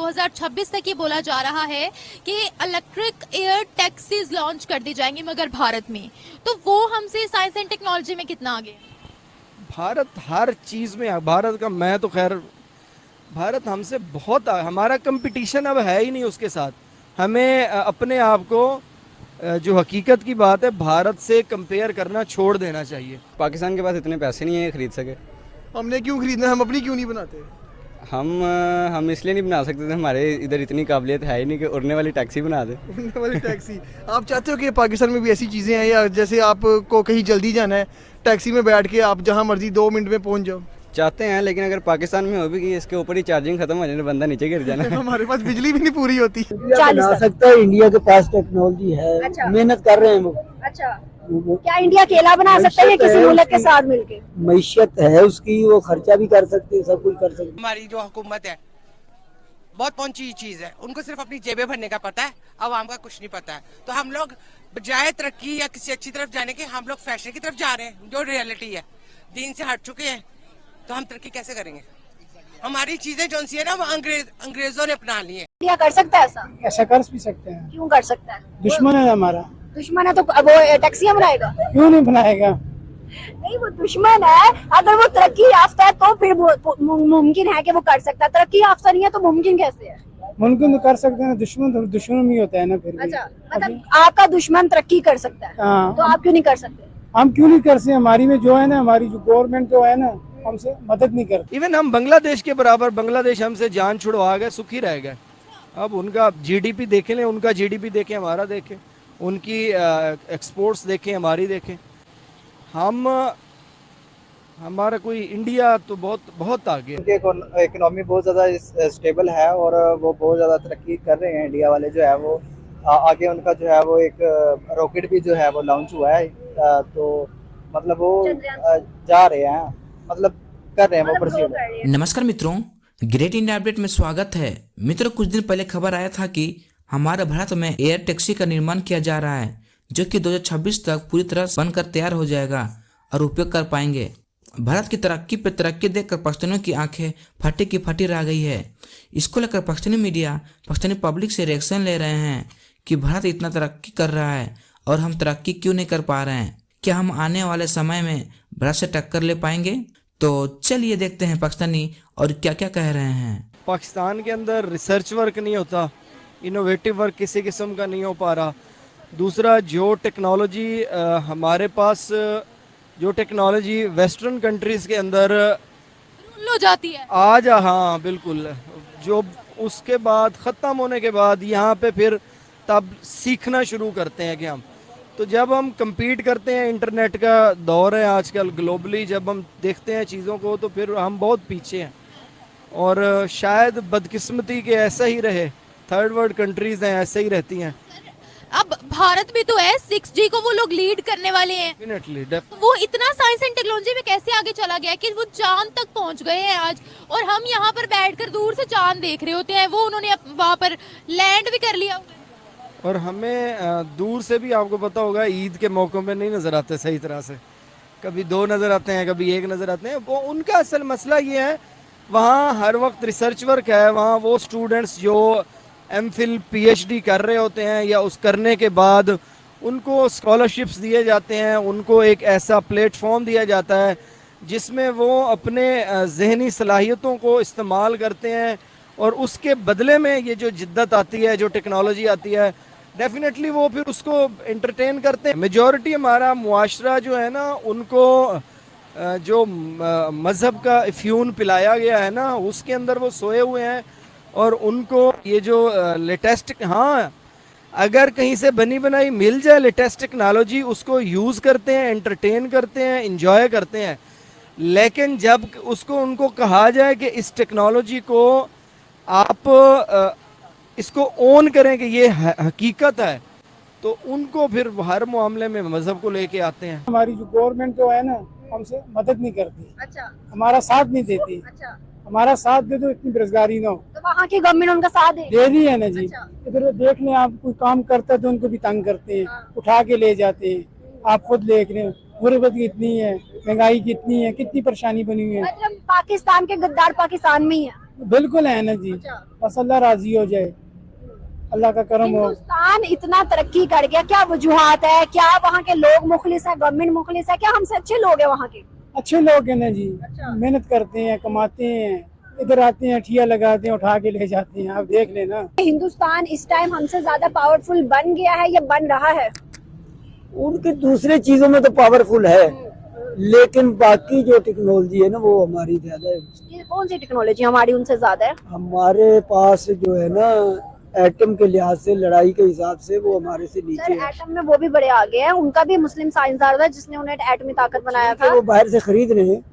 2026 तक ये बोला जा रहा है कि इलेक्ट्रिक एयर टैक्सीज लॉन्च कर दी जाएंगी मगर भारत में, तो वो हमसे साइंस एंड टेक्नोलॉजी में कितना आगे है? भारत हर चीज़ में, भारत का मैं तो खैर, भारत हमसे बहुत हमारा कंपटीशन अब है ही नहीं उसके साथ। हमें अपने आप को जो हकीकत की बात है भारत से कंपेयर करना छोड़ देना चाहिए। पाकिस्तान के पास इतने पैसे नहीं है खरीद सके। हमने क्यों खरीदना, हम अपनी क्यों नहीं बनाते? हम इसलिए नहीं बना सकते थे, हमारे इधर इतनी काबिलियत है ही नहीं कि उड़ने वाली टैक्सी बना दे। उड़ने वाली टैक्सी आप चाहते हो कि पाकिस्तान में भी ऐसी चीज़ें हैं, या जैसे आपको कहीं जल्दी जाना है टैक्सी में बैठ के आप जहां मर्जी 2 मिनट में पहुंच जाओ? चाहते हैं, लेकिन अगर पाकिस्तान में हो भी कि इसके ऊपर ही चार्जिंग खत्म हो जाए, बंदा नीचे गिर जाना। हमारे पास बिजली भी नहीं पूरी होती। बना सकता है, इंडिया के पास टेक्नोलॉजी है। अच्छा। मेहनत कर रहे हैं वो। अच्छा, क्या इंडिया अकेला बना सकता है या किसी मुल्क के साथ मिलके? मैशियत है उसकी, वो खर्चा भी कर सकते हैं, सब कुछ कर सकते हैं। हमारी जो हुकूमत है बहुत पहुंची चीज है, उनको सिर्फ अपनी जेबें भरने का पता है, आवाम का कुछ नहीं पता है। तो हम लोग बजाय तरक्की या किसी अच्छी तरफ जाने के, हम लोग फैशन की तरफ जा रहे हैं, जो रियलिटी है। दीन से हट चुके हैं, तो हम तरक्की कैसे करेंगे? हमारी चीजें जो सी है ना, वो अंग्रेजों ने अपना ली है। इंडिया कर सकता है ऐसा? ऐसा कर भी सकते हैं। क्यों कर सकता है? दुश्मन है हमारा। दुश्मन है तो वो टैक्सियां बनाएगा? क्यों नहीं बनाएगा? नहीं, वो दुश्मन है। अगर वो तरक्की याफ्ता है तो फिर वो मुमकिन है कि वो कर सकता है। तरक्की याफ्ता नहीं है तो मुमकिन कैसे है? मुमकिन तो कर सकते हैं, दुश्मन तो दुश्मन भी होता है ना फिर भी। अच्छा, मतलब आपका दुश्मन तरक्की कर सकता है, हाँ। तो आप क्यों नहीं कर सकते? हम क्यों नहीं कर सकते? हमारी में जो है ना, हमारी जो गवर्नमेंट जो है ना, हमसे मदद नहीं करती। इवन हम बांग्लादेश के बराबर, बांग्लादेश हमसे जान छुड़वा गए, सुखी रह गए। अब उनका जीडीपी देखें, लें उनका जीडीपी देखें, हमारा देखें, उनकी एक्सपोर्ट्स देखें, हमारी देखें। हमारा कोई इंडिया तो बहुत बहुत आगे है। उनके इकोनॉमी बहुत ज़्यादा स्टेबल है और वो बहुत ज़्यादा तरक्की कर रहे हैं। इंडिया वाले जो है वो आगे उनका जो है वो एक रॉकेट भी जो है वो लॉन्च हुआ है, तो मतलब वो जा रहे हैं, मतलब कर रहे हैं वो प्रोसीड। नमस्कार मित्रों, ग्रेट इंडिया अपडेट में स्वागत है। मित्रों, कुछ दिन पहले खबर आया था कि हमारे भारत में एयर टैक्सी का निर्माण किया जा रहा है, जो कि 2026 तक पूरी तरह बनकर तैयार हो जाएगा और उपयोग कर पाएंगे। भारत की तरक्की पर तरक्की देखकर पाकिस्तानियों की आंखें फटी की फटी रह गई है। इसको लेकर पाकिस्तानी मीडिया, पाकिस्तानी पब्लिक से रिएक्शन ले रहे हैं कि भारत इतना तरक्की कर रहा है और हम तरक्की क्यों नहीं कर पा रहे हैं। क्या हम आने वाले समय में भारत से टक्कर ले पाएंगे? तो चलिए देखते हैं पाकिस्तानी और क्या क्या कह रहे हैं। पाकिस्तान के अंदर रिसर्च वर्क नहीं होता, इनोवेटिव वर्क किसी किस्म का नहीं हो पा रहा। दूसरा, जो टेक्नोलॉजी हमारे पास, जो टेक्नोलॉजी वेस्टर्न कंट्रीज़ के अंदर लो जाती है आज, हाँ बिल्कुल, जो उसके बाद ख़त्म होने के बाद यहाँ पे फिर तब सीखना शुरू करते हैं कि हम, तो जब हम compete करते हैं, इंटरनेट का दौर है आजकल ग्लोबली, जब हम देखते हैं चीज़ों को तो फिर हम बहुत पीछे हैं। और शायद बदकिस्मती के ऐसा ही रहे, थर्ड वर्ल्ड कंट्रीज़ हैं ऐसे ही रहती हैं। अब भारत भी तो है, 6G को वो लोग लीड करने वाले हैं। डेफिनेटली वो इतना साइंस एंड टेक्नोलॉजी में कैसे आगे चला गया कि वो चांद तक पहुंच गए हैं आज, और हम यहाँ पर बैठकर दूर से चांद देख रहे होते हैं। वो उन्होंने वहाँ पर लैंड भी कर लिया हुआ है। और हमें दूर से भी, आपको पता होगा, ईद के मौक़ों पे नहीं नज़र आते सही तरह से, कभी 2 नज़र आते हैं, कभी 1 नज़र आते हैं। वो उनका असल मसला ये है, वहाँ हर वक्त रिसर्च वर्क है। वहाँ वो स्टूडेंट्स जो एमफिल पीएचडी कर रहे होते हैं या उस करने के बाद उनको स्कॉलरशिप्स दिए जाते हैं, उनको एक ऐसा प्लेटफॉर्म दिया जाता है जिसमें वो अपने ज़हनी सलाहियतों को इस्तेमाल करते हैं, और उसके बदले में ये जो जिद्दत आती है, जो टेक्नोलॉजी आती है, डेफिनेटली वो फिर उसको एंटरटेन करते हैं। मेजॉरिटी हमारा मुआशरा जो है ना, उनको जो मज़हब का इफ्यून पिलाया गया है ना, उसके अंदर वो सोए हुए हैं। और उनको ये जो लेटेस्ट, हाँ, अगर कहीं से बनी बनाई मिल जाए लेटेस्ट टेक्नोलॉजी, उसको यूज़ करते हैं, एंटरटेन करते हैं, इंजॉय करते हैं। लेकिन जब उसको उनको कहा जाए कि इस टेक्नोलॉजी को आप इसको ओन करें कि ये हकीकत है, तो उनको फिर हर मामले में मज़हब को लेके आते हैं। हमारी जो गवर्नमेंट जो है ना, हमसे मदद नहीं करती। अच्छा, हमारा साथ नहीं देती। अच्छा, हमारा साथ दे तो इतनी बेरोजगारी ना हो। तो वहाँ की गवर्नमेंट उनका साथ दे रही है ना जी। अच्छा। इधर देख लें, आप कोई काम करता है तो उनको भी तंग करते हैं, हाँ। उठा के ले जाते हैं। आप खुद देख रहे हैं, गुर्बत कितनी है, महंगाई कितनी है, कितनी परेशानी बनी हुई है। मतलब पाकिस्तान के गद्दार पाकिस्तान में ही है। बिल्कुल है ना जी, बस अल्लाह राजी हो जाए, अल्लाह का करम हो। हिंदुस्तान इतना तरक्की कर गया, क्या वजूहात है? क्या वहाँ के लोग मुखलिस है, गवर्नमेंट मुखलिस है, क्या हमसे अच्छे लोग हैं वहाँ के? अच्छे लोग हैं ना जी, मेहनत करते हैं, कमाते हैं, इधर आते हैं, ठिया लगाते हैं, उठा के ले जाते हैं, आप देख लेना। हिंदुस्तान इस टाइम हमसे ज्यादा पावरफुल बन गया है या बन रहा है? उनकी दूसरे चीजों में तो पावरफुल है, लेकिन बाकी जो टेक्नोलॉजी है ना वो हमारी ज्यादा है। ये कौन सी टेक्नोलॉजी हमारी उनसे ज्यादा है? हमारे पास जो है ना एटम के लिहाज से, लड़ाई के हिसाब से वो हमारे से नीचे सर है। एटम में वो भी बड़े आगे हैं, उनका भी मुस्लिम साइंसदान था जिसने उन्हें एटमी ताकत बनाया था। वो बाहर से खरीद रहे हैं,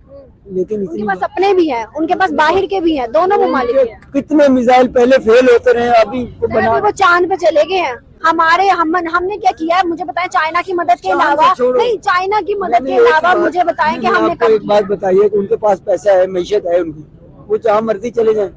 लेकिन उनके इतनी पास अपने भी हैं, उनके पास बाहर के भी हैं, दोनों ममालिक हैं। कितने मिसाइल पहले फेल होते रहे, अभी वो सर, अभी वो चांद पे चले गए हैं। हमने क्या किया है मुझे बताएं, चाइना की मदद के अलावा? नहीं, चाइना की मदद के अलावा मुझे बताएं कि हमने एक बात बताइए कि उनके पास पैसा है, मैशत है उनकी, वो जहाँ मर्जी चले जाएं।